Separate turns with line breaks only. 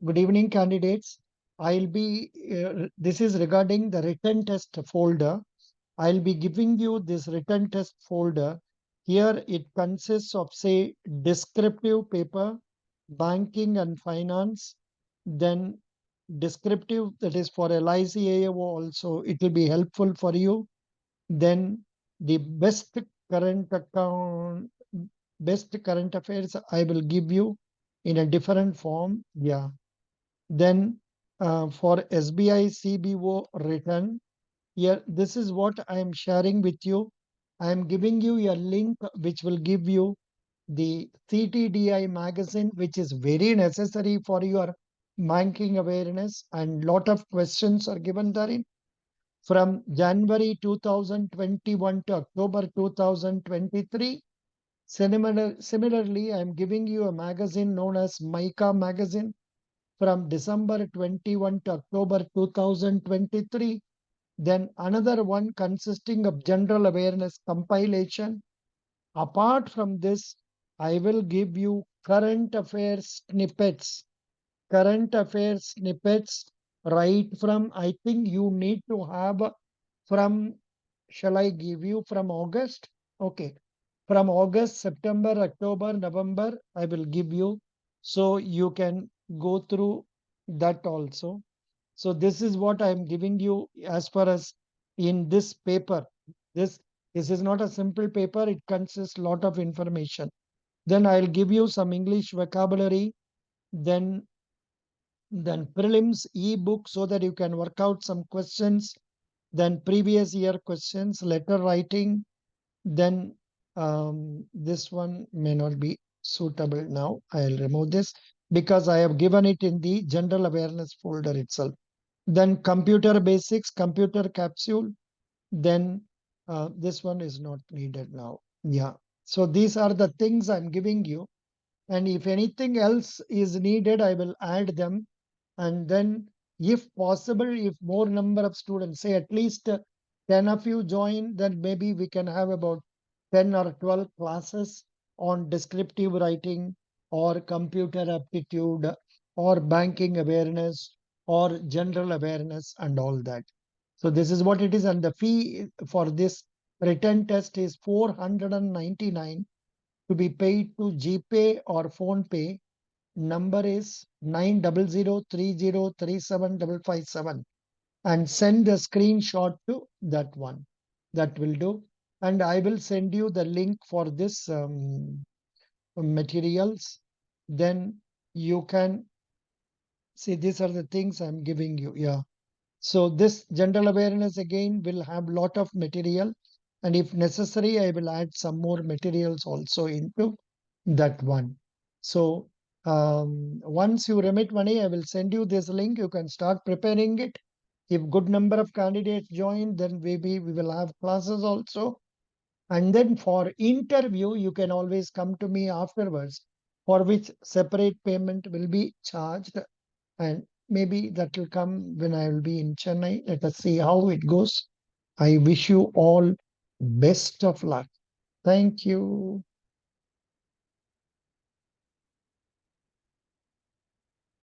Good evening, candidates. This is regarding the written test folder. I'll be giving you this written test folder. Here it consists of, say, descriptive paper, banking and finance, then descriptive, that is for LIC AO also, it will be helpful for you. Then the current account, best current affairs, I will give you in a different form. Yeah. Then for SBI CBO return, here, this is what I am sharing with you. I am giving you a link which will give you the CTDI magazine, which is very necessary for your banking awareness, and lot of questions are given therein. From January 2021 to October 2023. Similarly, I am giving you a magazine known as MICA magazine from December 21 to October 2023. Then another one consisting of general awareness compilation. Apart from this, I will give you current affairs snippets. Current affairs snippets right from, I think you need to have from, shall I give you from August? Okay. From August, September, October, November, I will give you. So you can go through that also. So this is what I am giving you as far as in this paper. This, this is not a simple paper. It consists lot of information. Then I'll give you some English vocabulary. Then prelims ebook so that you can work out some questions. Then previous year questions, letter writing. Then this one may not be suitable now. I'll remove this because I have given it in the general awareness folder itself. Then computer basics, computer capsule. Then this one is not needed now. Yeah. So these are the things I'm giving you. And if anything else is needed, I will add them. And then if possible, if more number of students, say at least 10 of you join, then maybe we can have about 10 or 12 classes on descriptive writing or computer aptitude or banking awareness or general awareness and all that. So this is what it is. And the fee for this written test is 499 to be paid to Gpay or Phone Pay. Number is 90030375557, and send a screenshot to that one. That will do. And I will send you the link for this materials. Then you can see these are the things I'm giving you. Yeah. So this general awareness again will have lot of material, and if necessary, I will add some more materials also into that one. So once you remit money, I will send you this link. You can start preparing it. If good number of candidates join, then maybe we will have classes also. And then for interview, you can always come to me afterwards, for which separate payment will be charged. And maybe that will come when I will be in Chennai. Let us see how it goes. I wish you all best of luck. Thank you.